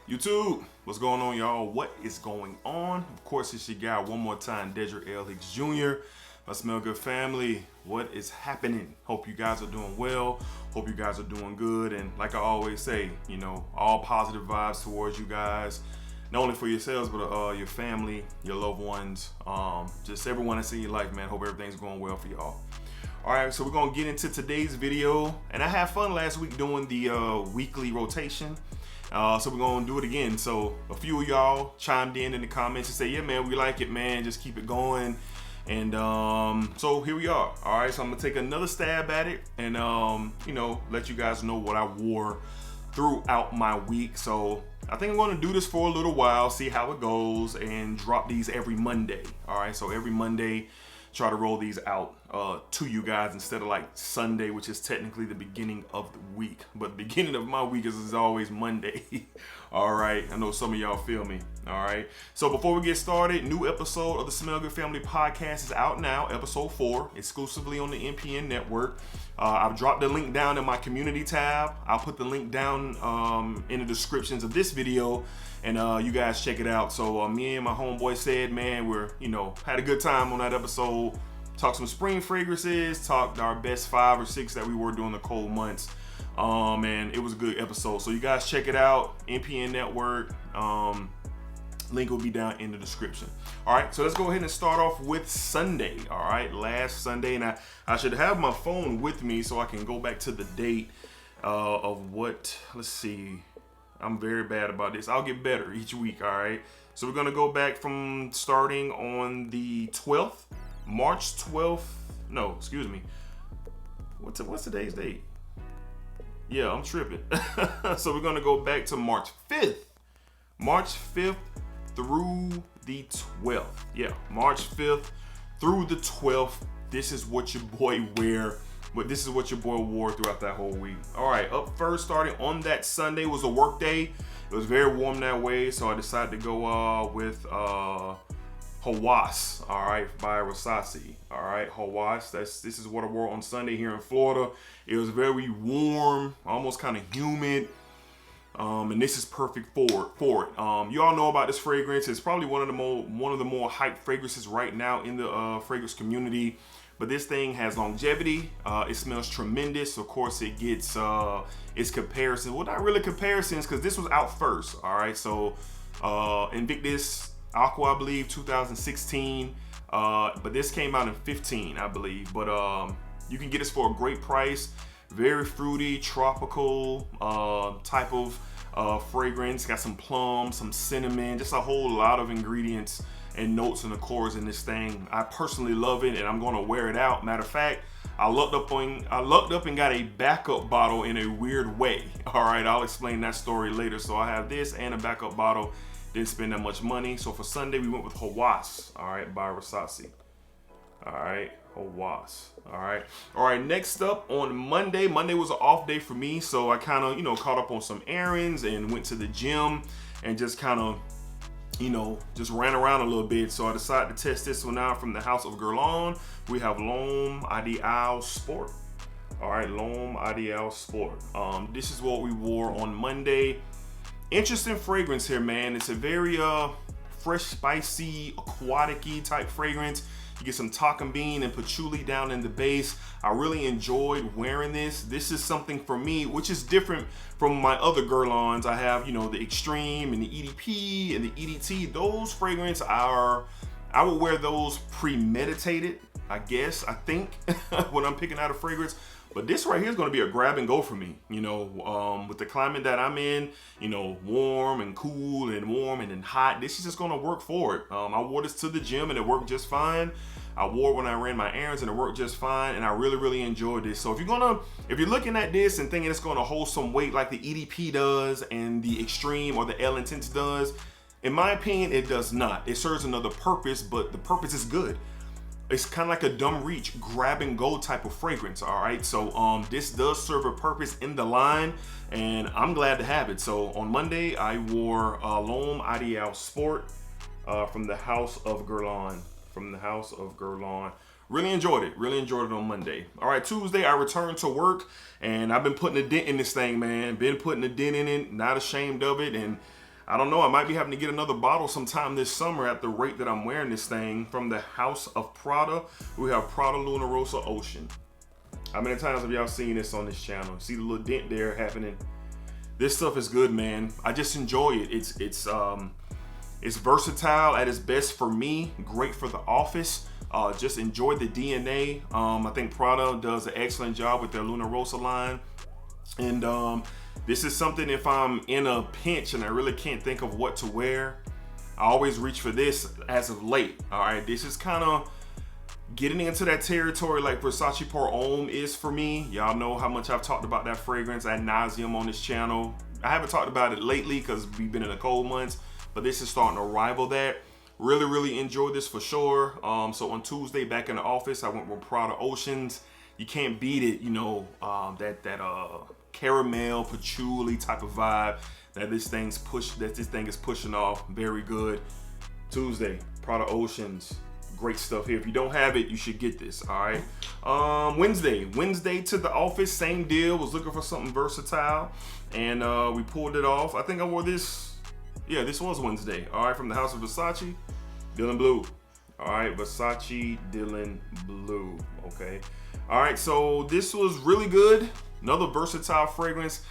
YouTube, what's going on, y'all? What is going on? Of course, it's your guy one more time, Dedrick L. Hicks Jr. My Smell Good family, what is happening? Hope you guys are doing well. Hope you guys are doing good. And like I always say, you know, all positive vibes towards you guys, not only for yourselves, but your family, your loved ones, just everyone that's in your life, man. Hope everything's going well for y'all. All right, so we're gonna get into today's video. And I had fun last week doing the weekly rotation. So we're gonna do it again. So a few of y'all chimed in the comments and say, yeah, man, we like it, man. Just keep it going. And so here we are. All right, so I'm gonna take another stab at it and you know, let you guys know what I wore throughout my week. So I think I'm gonna do this for a little while, see how it goes, and drop these every Monday. All right, so every Monday, try to roll these out to you guys instead of like Sunday, which is technically the beginning of the week. But the beginning of my week is always Monday. All right, I know some of y'all feel me. All right, so before we get started, new episode of the Smell Good Family podcast is out now, episode 4, exclusively on the NPN network. I've dropped the link down in my community tab. I'll put the link down in the descriptions of this video, and you guys check it out. So me and my homeboy said, man, we're, you know, had a good time on that episode. Talked some spring fragrances, talked our best 5 or 6 that we wore during the cold months. And it was a good episode. So you guys check it out, NPN network. Link will be down in the description. All right, so let's go ahead and start off with Sunday. All right, last Sunday, and I should have my phone with me so I can go back to the date of what, let's see. I'm very bad about this. I'll get better each week, all right? So we're gonna go back from starting on the 12th, March 12th. No, excuse me. What's today's date? Yeah, I'm tripping. So we're gonna go back to March 5th. March 5th through the 12th. Yeah, March 5th through the 12th. This is what your boy wear. But this is what your boy wore throughout that whole week. All right, up first, starting on that Sunday, was a work day. It was very warm that way, so I decided to go with Hawass, all right, by Versace. All right, Hawass. This is what I wore on Sunday here in Florida. It was very warm, almost kind of humid. And this is perfect for it. You all know about this fragrance. It's probably one of the more hyped fragrances right now in the fragrance community. But this thing has longevity. It smells tremendous. Of course, it gets its comparison. Well, not really comparisons, because this was out first. All right, so Invictus Aqua, I believe, 2016. But this came out in 15, I believe. But you can get this for a great price. Very fruity, tropical type of fragrance. Got some plum, some cinnamon, just a whole lot of ingredients and notes and accords in this thing. I personally love it, and I'm gonna wear it out. Matter of fact, I looked up and got a backup bottle in a weird way. All right, I'll explain that story later. So I have this and a backup bottle. Didn't spend that much money. So for Sunday, we went with Hawass, all right, by Versace. All right, Hawass. All right. Next up on Monday. Monday was an off day for me, so I kind of, you know, caught up on some errands and went to the gym and just kind of, you know, just ran around a little bit. So I decided to test this one out from the House of Guerlain. We have L'Homme Ideal Sport. All right, L'Homme Ideal Sport. This is what we wore on Monday. Interesting fragrance here, man. It's a very fresh, spicy, aquatic-y type fragrance. You get some talcum bean and patchouli down in the base. I really enjoyed wearing this. This is something for me, which is different from my other Guerlains. I have, you know, the Extreme and the EDP and the EDT. Those fragrances I would wear those premeditated, I think, when I'm picking out a fragrance. But this right here is going to be a grab and go for me, you know, with the climate that I'm in, you know, warm and cool and warm and then hot. This is just going to work for it. I wore this to the gym and it worked just fine. I wore it when I ran my errands and it worked just fine, and I really enjoyed this. So if you're looking at this and thinking it's gonna hold some weight like the EDP does and the Extreme or the L Intense does, in my opinion, it does not. It serves another purpose, but the purpose is good. It's kind of like a dumb reach, grab and go type of fragrance, all right? So this does serve a purpose in the line, and I'm glad to have it. So on Monday, I wore L'Homme Ideal Sport from the House of Guerlain. Really enjoyed it on Monday. All right, Tuesday, I returned to work, and I've been putting a dent in this thing, man. Been putting a dent in it, not ashamed of it, and I don't know, I might be having to get another bottle sometime this summer at the rate that I'm wearing this thing. From the House of Prada, we have Prada Luna Rossa Ocean. How many times have y'all seen this on this channel? See the little dent there happening? This stuff is good, man. I just enjoy it. It's versatile at its best for me. Great for the office. Just enjoy the DNA. I think Prada does an excellent job with their Luna Rossa line. And this is something, if I'm in a pinch and I really can't think of what to wear, I always reach for this as of late. All right, this is kind of getting into that territory like Versace Pour Homme is for me. Y'all know how much I've talked about that fragrance ad nauseum on this channel. I haven't talked about it lately because we've been in the cold months, but this is starting to rival that. Really enjoyed this for sure. So on Tuesday, back in the office, I went with Prada Oceans. You can't beat it, you know, that caramel patchouli type of vibe that this thing is pushing off. Very good. Tuesday, Prada Oceans, great stuff here. If you don't have it, you should get this. All right. Wednesday to the office, same deal. Was looking for something versatile, and we pulled it off. I think I wore this. Yeah, this was Wednesday. All right, from the House of Versace, Dylan Blue. All right, Versace Dylan Blue. Okay. All right, so this was really good. Another versatile fragrance.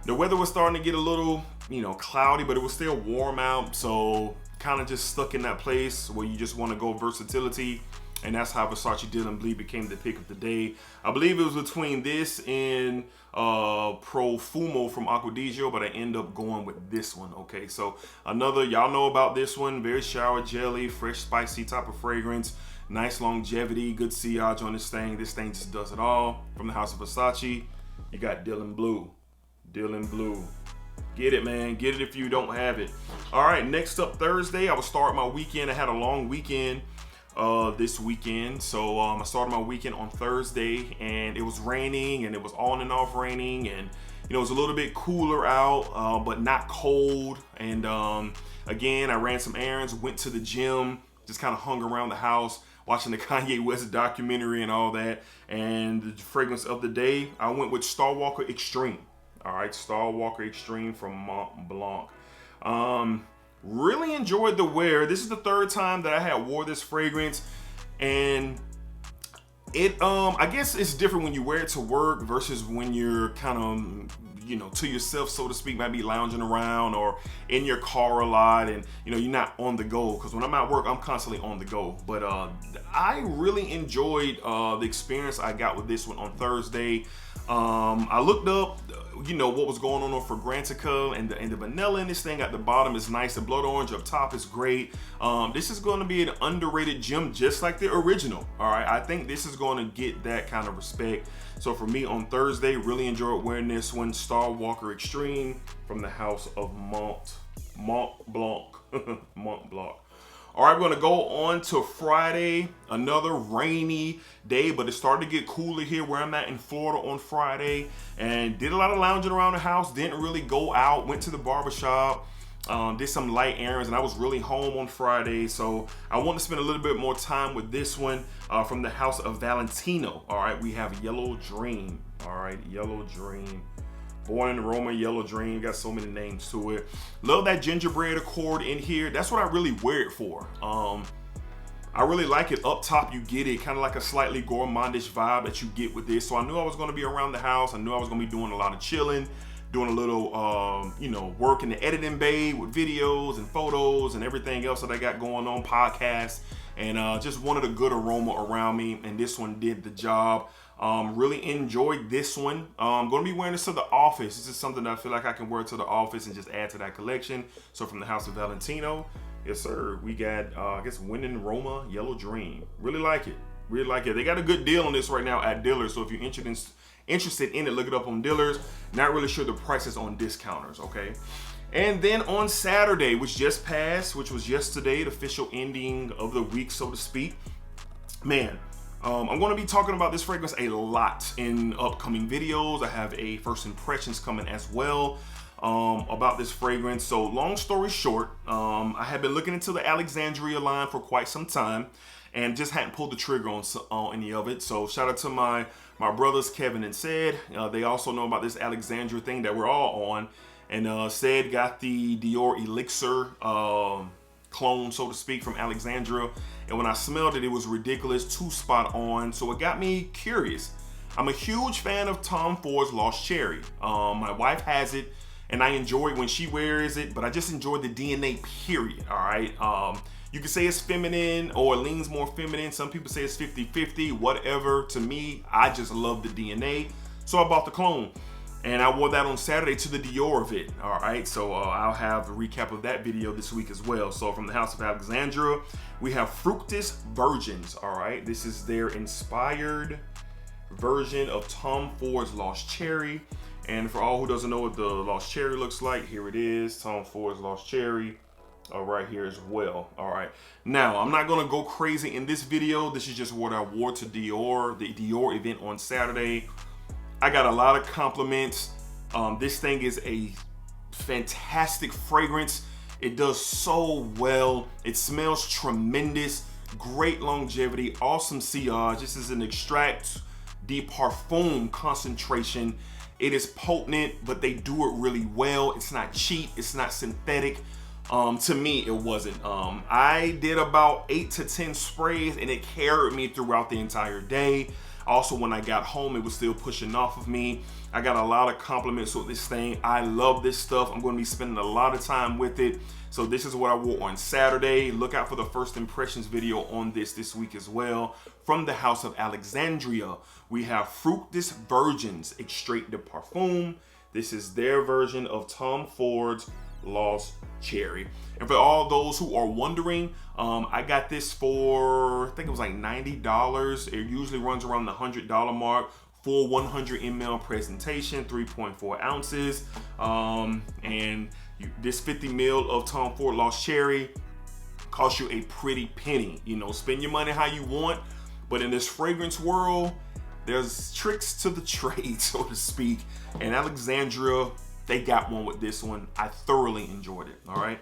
The weather was starting to get a little, cloudy, but it was still warm out. So kind of just stuck in that place where you just want to go versatility. And that's how Versace Dylan Blue became the pick of the day. I believe it was between this and Profumo from Acquadigio, but I end up going with this one. Okay, so y'all know about this one. Very shower jelly, fresh, spicy type of fragrance. Nice longevity, good sillage on this thing. This thing just does it all. From the House of Versace, you got Dylan Blue. Dylan Blue. Get it, man. Get it if you don't have it. All right, next up Thursday, I will start my weekend. I had a long weekend this weekend. So I started my weekend on Thursday, and it was raining, and it was on and off raining, and it was a little bit cooler out, but not cold. And again, I ran some errands, went to the gym, just kind of hung around the house, watching the Kanye West documentary and all that. And the fragrance of the day, I went with Star Walker Extreme. All right, Star Walker Extreme from Mont Blanc. Really enjoyed the wear. This is the third time that I had wore this fragrance, and it I guess it's different when you wear it to work versus when you're kind of to yourself, so to speak, might be lounging around or in your car a lot, and you're not on the go, because when I'm at work I'm constantly on the go. But I really enjoyed the experience I got with this one on Thursday. I looked up what was going on Fragrantica, and the vanilla in this thing at the bottom is nice. The blood orange up top is great. This is going to be an underrated gem, just like the original. All right, I think this is going to get that kind of respect. So for me on Thursday, really enjoyed wearing this one, Star Walker Extreme from the House of Mont Blanc. Mont Blanc. All right, we're gonna go on to Friday, another rainy day, but it started to get cooler here where I'm at in Florida on Friday, and did a lot of lounging around the house, didn't really go out, went to the barbershop, did some light errands, and I was really home on Friday, so I want to spend a little bit more time with this one from the House of Valentino. All right, we have Yellow Dream. All right, Yellow Dream. Born in Roma, Yellow Dream, got so many names to it. Love that gingerbread accord in here. That's what I really wear it for. I really like it. Up top, you get it kind of like a slightly gourmandish vibe that you get with this. So I knew I was going to be around the house. I knew I was going to be doing a lot of chilling, doing a little, work in the editing bay with videos and photos and everything else that I got going on, podcasts, and just wanted a good aroma around me. And this one did the job. Really enjoyed this one. I'm going to be wearing this to the office. This is something that I feel like I can wear to the office and just add to that collection. So from the House of Valentino, Yes, sir. We got, I guess, Winning Roma Yellow Dream. Really like it. Really like it. They got a good deal on this right now at Dillard's. So if you're interested in it, look it up on Dillard's. Not really sure the prices on discounters, okay? And then on Saturday, which just passed, which was yesterday, the official ending of the week, so to speak. Man, I'm going to be talking about this fragrance a lot in upcoming videos. I have a first impressions coming as well about this fragrance. So long story short, I have been looking into the Alexandria line for quite some time and just hadn't pulled the trigger on any of it. So shout out to my brothers Kevin and Sid. They also know about this Alexandria thing that we're all on. And Sid got the Dior Elixir clone, so to speak, from Alexandria. And when I smelled it, it was ridiculous, too spot on. So it got me curious. I'm a huge fan of Tom Ford's Lost Cherry. My wife has it, and I enjoy it when she wears it, but I just enjoy the DNA, period, all right? You can say it's feminine or it leans more feminine. Some people say it's 50-50, whatever. To me, I just love the DNA. So I bought the clone. And I wore that on Saturday to the Dior event, all right? So I'll have a recap of that video this week as well. So from the House of Alexandria, we have Fructis Virgins, all right? This is their inspired version of Tom Ford's Lost Cherry. And for all who doesn't know what the Lost Cherry looks like, here it is, Tom Ford's Lost Cherry. Right here as well. All right, now I'm not gonna go crazy in this video. This is just what I wore to Dior, the Dior event on Saturday. I got a lot of compliments. This thing is a fantastic fragrance. It does so well. It smells tremendous. Great longevity, awesome sillage. This is an Extract de Parfum concentration. It is potent, but they do it really well. It's not cheap, it's not synthetic. To me, it wasn't. I did about 8 to 10 sprays and it carried me throughout the entire day. Also, when I got home, it was still pushing off of me. I got a lot of compliments with this thing. I love this stuff. I'm going to be spending a lot of time with it. So this is what I wore on Saturday. Look out for the first impressions video on this week as well. From the House of Alexandria, we have Fructis Virgins Extrait de Parfum. This is their version of Tom Ford's Lost Cherry. And for all those who are wondering, I got this for, I think it was like $90. It usually runs around the $100 mark for 100 ml presentation, 3.4 ounces. This 50 ml of Tom Ford Lost Cherry costs you a pretty penny. You know, spend your money how you want, but in this fragrance world, there's tricks to the trade, so to speak. And Alexandria, they got one with this one. I thoroughly enjoyed it, all right?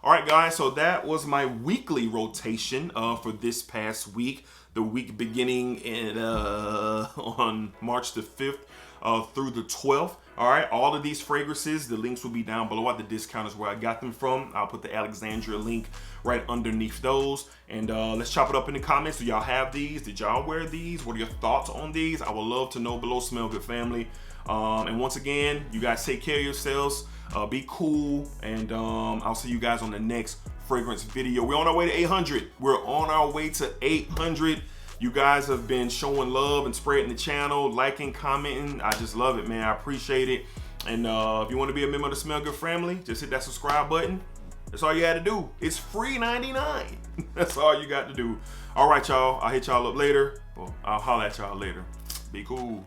All right, guys, so that was my weekly rotation for this past week. The week beginning on March the 5th through the 12th. All right, all of these fragrances, the links will be down below at the discounters where I got them from. I'll put the Alexandria link right underneath those. And let's chop it up in the comments. Do y'all have these? Did y'all wear these? What are your thoughts on these? I would love to know below, Smell Good family. And once again, you guys take care of yourselves. Be cool. And I'll see you guys on the next fragrance video. We're on our way to 800. We're on our way to 800. You guys have been showing love and spreading the channel, liking, commenting. I just love it, man. I appreciate it. And if you want to be a member of the Smell Good family, just hit that subscribe button. That's all you had to do. It's free 99. That's all you got to do. All right, y'all. I'll hit y'all up later. Well, I'll holler at y'all later. Be cool.